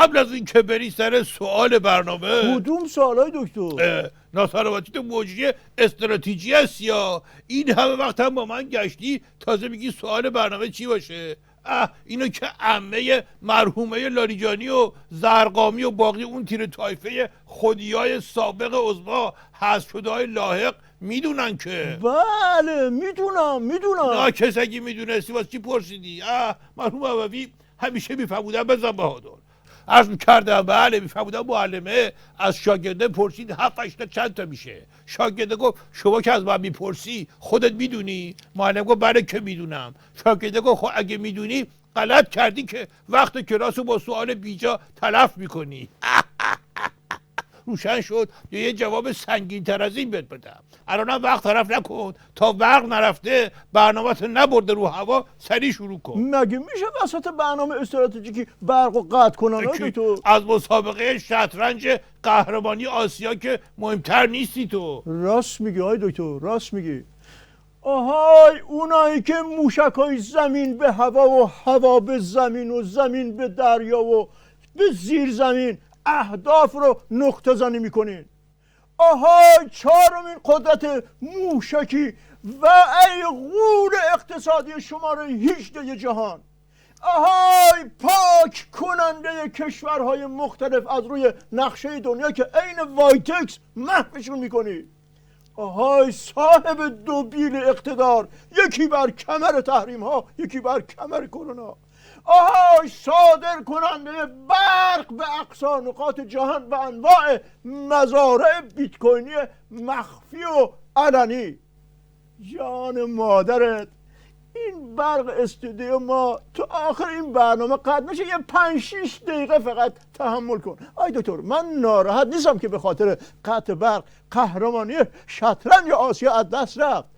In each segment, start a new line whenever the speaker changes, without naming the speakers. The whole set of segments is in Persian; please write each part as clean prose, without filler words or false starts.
قبل از این که بری سر سوال برنامه،
کدوم سوالای دکتر؟
ناسلامتی موجودی استراتژی است یا این همه وقت هم با من گشتی تازه میگی سوال برنامه چی باشه؟ اینو که عمه مرحومه لاریجانی و زرقامی و باقی اون تیر طایفه خودیای سابق عظما حذف شده های لاحق میدونن که.
بله میدونم.
نه کس اگه میدونستی واسه چی پرسیدی؟ مرحوم عوضی همیشه میفهمودن بزن بهادر. عرض میکردم بله میفهمودن معلمه از شاگرده پرسید 7-8 تا چند تا میشه. شاگرده گفت شما که از من میپرسی خودت میدونی؟ معلم گفت بله که میدونم. شاگرده گفت خب اگه میدونی غلط کردی که وقت کلاس رو با سوال بیجا تلف میکنی. روشن شد یه جواب سنگین تر از این بهت بدم. الانم وقت طرف نکن تا برق نرفته برنامه‌ت نبرده رو هوا سریع شروع کن.
مگه میشه وسط برنامه استراتژیکی برق و قطع کنن تو؟
از مسابقه شطرنج قهرمانی آسیا که مهمتر نیستی تو.
راست میگی آی دکتر، راست میگی. آهای اونایی که موشکای زمین به هوا و هوا به زمین و زمین به دریا و به زیر زمین اهداف رو نقطه زنی میکنین. آهای چهارمین قدرت موشکی و ای غول اقتصادی شماره 18 جهان. آهای پاک کننده کشورهای مختلف از روی نقشه دنیا که عین وایتکس محوشون میکنی. آهای صاحب دو بیل اقتدار، یکی بر کمر تحریم ها یکی بر کمر کرونا. آهای صادر کننده برق به اقصا نقاط جهان و انواع مزارع بیت کوینی مخفی و علنی. جان مادرت این برق استودیو ما تو آخر این برنامه قطع میشه، یه 5-6 دقیقه فقط تحمل کن. آی دکتر من ناراحت نیستم که به خاطر قطع برق قهرمانی شطرنج آسیا از دست رفت.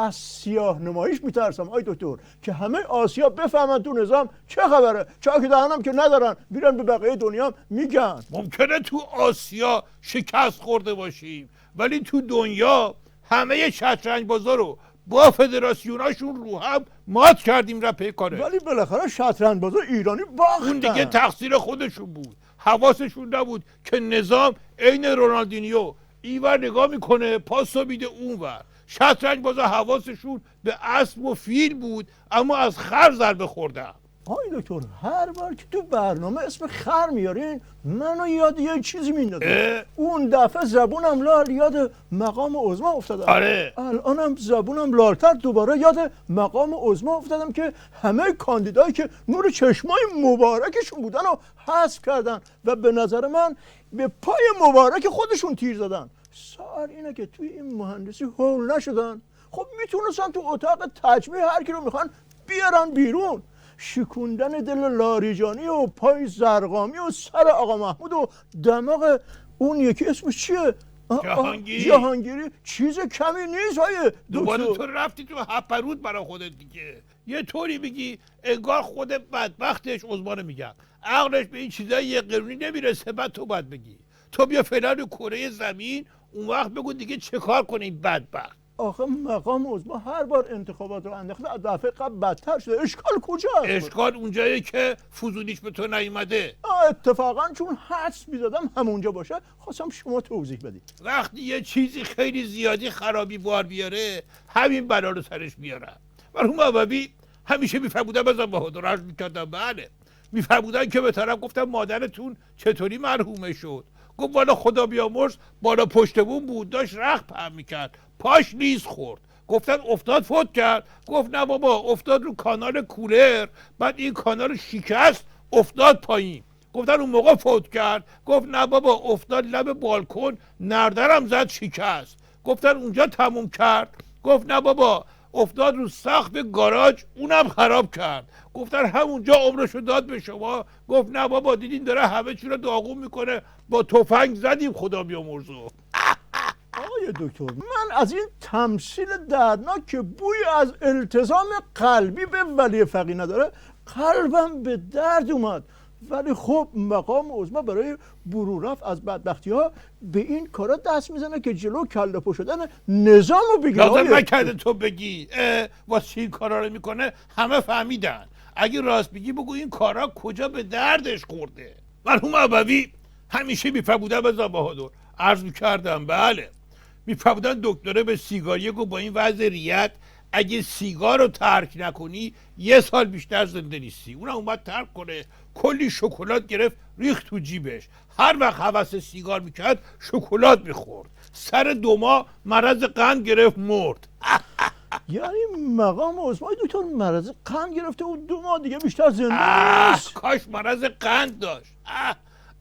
از سیاه نمایش میترسم آی دکتر که همه آسیا بفهمن تو نظام چه خبره، چاک دهنم که ندارن بیرن به بقیه دنیا میگن.
ممکنه تو آسیا شکست خورده باشیم ولی تو دنیا همه شطرنج بازا رو با فدراسیوناشون رو هم مات کردیم را پیکاره.
ولی بالاخره شطرنج بازا ایرانی باختن.
اون دیگه تقصیر خودشون بود، حواسشون نبود که نظام عین رونالدینیو اینور نگاه میکنه پاسو میده اونور. شطرنج بازا حواسشون به اسب و فیل بود اما از خر ضربه خوردن.
آی دکتر هر بار که تو برنامه اسم خر میارین منو یاد یه چیزی میندازه. اون دفعه زبونم لال یاد مقام عظما افتادم.
آره
الانم زبونم لالتر دوباره یاد مقام عظما افتادم که همه کاندیدایی که نور چشمای مبارکشون بودن رو حذف کردن و به نظر من به پای مبارک خودشون تیر زدن. سوال اینه که توی این مهندسی هول نشدن. خب میتونستن تو اتاق تجمیع هر کی رو میخوان بیارن بیرون. شکوندن دل لاریجانی و پای زرقامی و سر آقا محمود و دماغ اون یکی اسمش چیه؟ جهانگیری چیز کمی نیست های
دوباره تو رفتی تو هپرود برای خودت دیگه. یه طوری میگی انگار خود بدبختش عظمانه میگم عقلش به این چیزای یه قرونی نمیرسه. بعد تو باید بگی تو بیا فعلا کره زمین اون وقت بگو دیگه چه کار کنه این بدبخت.
آخه مقام عظما هر بار انتخابات رو انداخته از دفعه قبل بدتر شده. اشکال کجاست؟
اشکال اونجاییه که فضولیش به تو نیومده.
اتفاقا چون حدس می‌زدم همونجا باشه خواستم شما توضیح بدید.
وقتی یه چیزی خیلی زیادی خرابی بار بیاره همین بلا رو سرش میارن. مرحوم عبوی همیشه میفهمودن بزن بهادر عرض میکردم بله میفهمودن که به طرف گفتم مادرتون چطوری مرحومه شد؟ گفت والا خدا بیامرز بالا پشت بوم بود داشت رخت پهن میکرد پاش لیز خورد. گفتن افتاد فوت کرد. گفت نه بابا افتاد رو کانال کولر بعد این کانال شکست افتاد پایین. گفتن اون موقع فوت کرد. گفت نه بابا افتاد لب بالکن نردرم زد شکست. گفتن اونجا تموم کرد. گفت نه بابا افتاد رو سقف گاراژ اونم خراب کرد. گفتن همونجا عمرشو داد به شما. گفت نه بابا دیدین داره همه چی رو داغون میکنه با تفنگ زدیم خدا بیامرزو.
آقای دکتر من از این تمثیل دردناک که بوی از التزام قلبی به ولی فقیه نداره قلبم به درد اومد. ولی خب مقام عظما برای برون رفت از بدبختی ها به این کارا دست میزنه که جلو کله پا شدن نظام رو بگیره.
لازم نکرده تو بگی واسه این کارا رو میکنه همه فهمیدن. اگه راست بگی بگو این کارا کجا به دردش خورده. مرحوم ابوی همیشه میفرمودن بزن بهادر، عرض میکردم بله، میفرمودن دکتره به سیگاری گفت با این وضع ریت اگه سیگار رو ترک نکنی 1 سال بیشتر زنده نیستی. اونم اومد ترک کنه، کلی شکلات گرفت ریخت تو جیبش، هر وقت هوس سیگار میکرد شکلات میخورد، سر 2 ماه مرض قند گرفت مرد.
یعنی مقام عثمانی دکتر مرض قند گرفته و 2 ماه دیگه بیشتر زنده نیست.
کاش مرض قند داشت.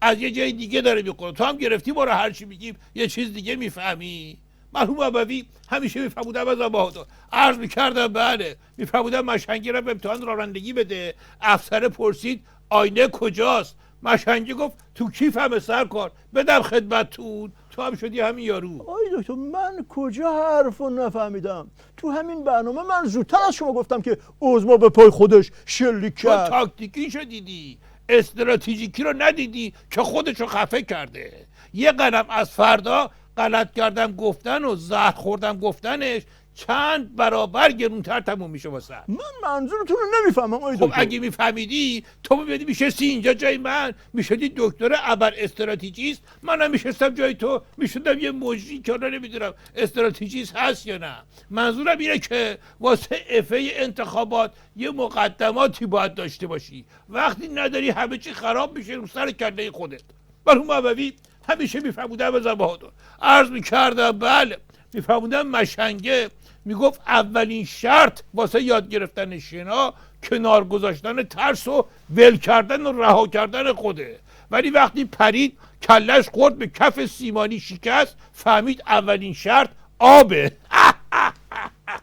از یه جای دیگه داره میخوره، تو هم گرفتی ما رو هر چی میگیم یه چیز دیگه میفهمی. مرحوم ابوی همیشه میفرمودن بزن بهادر، عرض میکردم بله، میفرمودن مشنگی رو به امتحان رانندگی بده، افسر پرسید آینه کجاست، مشنگی گفت تو کیفم سرکار، بدم خدمتتون، تو هم شدی همین یارو.
آی دکتر من کجا حرفو نفهمیدم؟ تو همین برنامه من زودتر از شما گفتم که عظما به پای خودش شلیک
تو
کرد.
تاکتیکیشو دیدی، استراتژیکی رو ندیدی که خودشو خفه کرده. یه قدم از فردا غلط کردم گفتن و زهر خوردم گفتنش چند برابر گرونتر تموم میشه واسه.
من منظورتون رو نمیفهمم آی
خب
دکتر.
اگه میفهمیدی تو میبینی میشستی اینجا جای من، میشدی دکتر ابر استراتژیست، منم میشستم جای تو میشدم یه مجری که نمیدونم استراتژیست هست یا نه. منظورم اینه که واسه افه انتخابات یه مقدماتی باید داشته باشی، وقتی نداری همه چی خراب میشه رو سر کله خودت. مرحوم ابوی همیشه میفرمودن بزن بهادر، عرض میکردم بله، میفرمودن مشنگه میگفت اولین شرط واسه یاد گرفتن شنا کنار گذاشتن ترس و ول کردن و رها کردن خوده، ولی وقتی پرید کلش خورد به کف سیمانی شکست، فهمید اولین شرط آبه.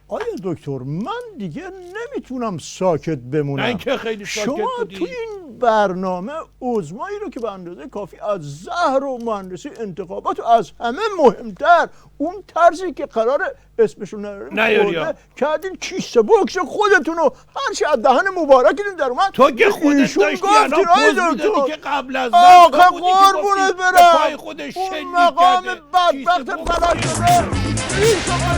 آیا دکتر من دیگه نمیتونم ساکت بمونم.
من که خیلی ساکت
شما
بودی.
تو این برنامه عظمایی رو که به اندازه کافی از زهر و مهندسی انتخابات و از همه مهمتر اون طرزی که قرار اسمشو
نیاریم
کردین کیسه بکش خودتون رو هرچی از دهن مبارکتون در اومد
تو که خودت
ایشون
داشتی
گفتین،
الان
آی
پوز میدادی
دکتر.
که قبل از من
آخه
تو بودی که
قربونت
گفتی به
برم
پای خودش
اون
شلیک
مقام
کرده.
بدبخت
کیسه بکش.
فلج شده این شما